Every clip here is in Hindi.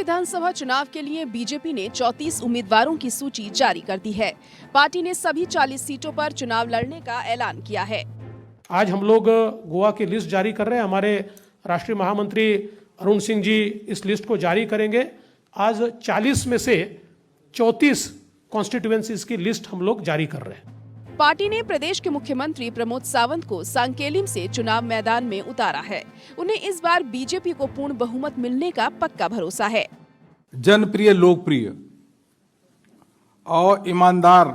विधानसभा चुनाव के लिए बीजेपी ने 34 उम्मीदवारों की सूची जारी कर दी है। पार्टी ने सभी 40 सीटों पर चुनाव लड़ने का ऐलान किया है। आज हम लोग गोवा की लिस्ट जारी कर रहे हैं। हमारे राष्ट्रीय महामंत्री अरुण सिंह जी इस लिस्ट को जारी करेंगे। आज 40 में से 34 कॉन्स्टिट्यूएंसीज की लिस्ट हम लोग जारी कर रहे हैं। पार्टी ने प्रदेश के मुख्यमंत्री प्रमोद सावंत को सांकेलिम से चुनाव मैदान में उतारा है। उन्हें इस बार बीजेपी को पूर्ण बहुमत मिलने का पक्का भरोसा है। जनप्रिय, लोकप्रिय और ईमानदार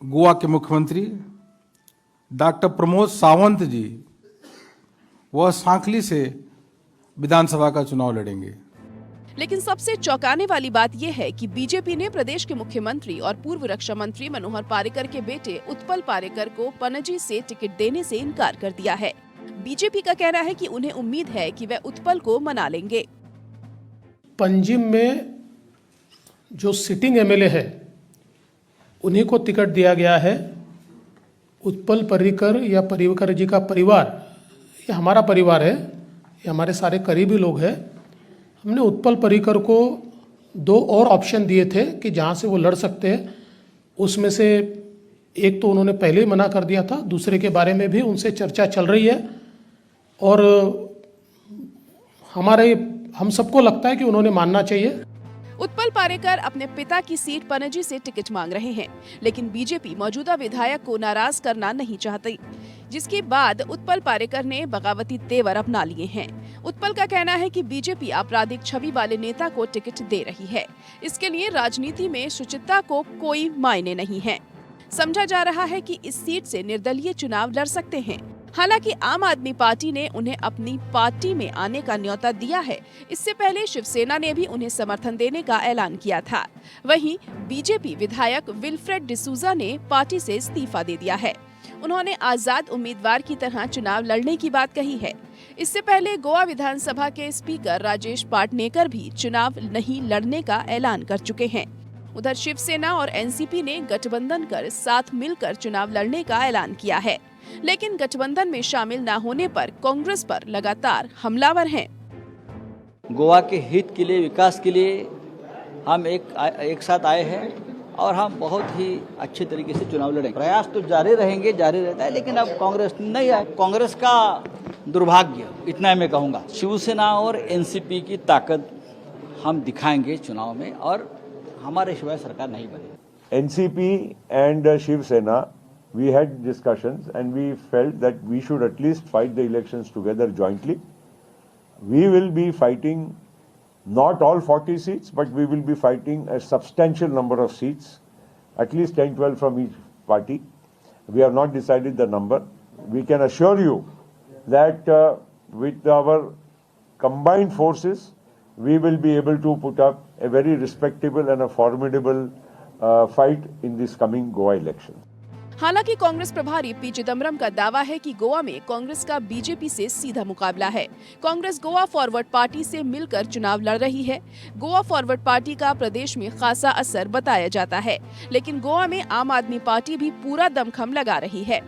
गोवा के मुख्यमंत्री डॉक्टर प्रमोद सावंत जी वह सांकली से विधानसभा का चुनाव लड़ेंगे। लेकिन सबसे चौंकाने वाली बात यह है कि बीजेपी ने प्रदेश के मुख्यमंत्री और पूर्व रक्षा मंत्री मनोहर पार्रिकर के बेटे उत्पल पार्रिकर को पणजी से टिकट देने से इनकार कर दिया है। बीजेपी का कहना है कि उन्हें उम्मीद है कि वे उत्पल को मना लेंगे। पंजिम में जो सिटिंग एमएलए है उन्हीं को टिकट दिया गया है। उत्पल पर्रिकर या पर्रिकर जी का परिवार, ये हमारा परिवार है, ये हमारे सारे करीबी लोग हैं। हमने उत्पल पर्रिकर को 2 और ऑप्शन दिए थे कि जहाँ से वो लड़ सकते हैं। उसमें से एक तो उन्होंने पहले ही मना कर दिया था, दूसरे के बारे में भी उनसे चर्चा चल रही है और हम सबको लगता है कि उन्होंने मानना चाहिए। उत्पल पार्रिकर अपने पिता की सीट पणजी से टिकट मांग रहे हैं, लेकिन बीजेपी मौजूदा विधायक को नाराज करना नहीं चाहती, जिसके बाद उत्पल पार्रिकर ने बगावती तेवर अपना लिए हैं। उत्पल का कहना है कि बीजेपी आपराधिक छवि वाले नेता को टिकट दे रही है। इसके लिए राजनीति में शुचिता को कोई मायने नहीं है। समझा जा रहा है कि इस सीट से निर्दलीय चुनाव लड़ सकते हैं। हालांकि आम आदमी पार्टी ने उन्हें अपनी पार्टी में आने का न्योता दिया है। इससे पहले शिवसेना ने भी उन्हें समर्थन देने का ऐलान किया था। वहीं बीजेपी विधायक विल्फ्रेड डिसूजा ने पार्टी से इस्तीफा दे दिया है। उन्होंने आजाद उम्मीदवार की तरह चुनाव लड़ने की बात कही है। इससे पहले गोवा विधानसभा के स्पीकर राजेश पाटनेकर भी चुनाव नहीं लड़ने का ऐलान कर चुके हैं। उधर शिवसेना और एनसीपी ने गठबंधन कर साथ मिलकर चुनाव लड़ने का ऐलान किया है, लेकिन गठबंधन में शामिल न होने पर कांग्रेस पर लगातार हमलावर हैं। गोवा के हित के लिए, विकास के लिए हम एक साथ आए हैं और हम बहुत ही अच्छे तरीके से चुनाव लड़ेंगे। प्रयास तो जारी रहेंगे, जारी रहता है, लेकिन अब कांग्रेस नहीं आए। कांग्रेस का दुर्भाग्य, इतना मैं कहूँगा। शिवसेना और एनसीपी की ताकत हम दिखाएंगे चुनाव में और हमारे शिवाय सरकार नहीं बनेगी। NCP and Shiv Sena, we had discussions and we felt that we should at least fight the elections together jointly. We will be fighting not all 40 seats, but we will be fighting a substantial number of seats, at least 10-12 from each party. We have not decided the number. We can assure you that with our combined forces, we will be able to put up a very respectable and a formidable fight in this coming Goa election. हालांकि कांग्रेस प्रभारी पी चिदम्बरम का दावा है कि गोवा में कांग्रेस का बीजेपी से सीधा मुकाबला है। कांग्रेस गोवा फॉरवर्ड पार्टी से मिलकर चुनाव लड़ रही है। गोवा फॉरवर्ड पार्टी का प्रदेश में खासा असर बताया जाता है, लेकिन गोवा में आम आदमी पार्टी भी पूरा दमखम लगा रही है।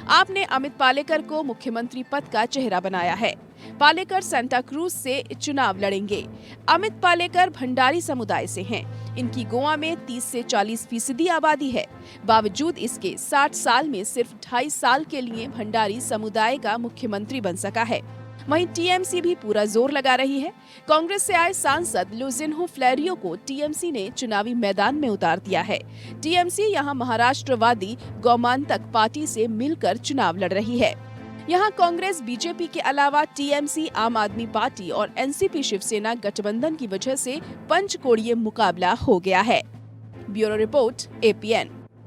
आपने अमित पालेकर को मुख्यमंत्री पद का चेहरा बनाया है। पालेकर सेंटा क्रूज से चुनाव लड़ेंगे। अमित पालेकर भंडारी समुदाय से हैं। इनकी गोवा में 30 से 40% आबादी है। बावजूद इसके 60 साल में सिर्फ 2.5 साल के लिए भंडारी समुदाय का मुख्यमंत्री बन सका है। वहीं टीएमसी भी पूरा जोर लगा रही है। कांग्रेस से आए सांसद लुजिन्हो फ्लेरियो को टीएमसी ने चुनावी मैदान में उतार दिया है। टीएमसी यहां महाराष्ट्रवादी गौमांतक पार्टी से मिलकर चुनाव लड़ रही है। यहां कांग्रेस, बीजेपी के अलावा टीएमसी, आम आदमी पार्टी और एनसीपी शिवसेना गठबंधन की वजह से पंचकोणीय मुकाबला हो गया है। Bureau report, APN।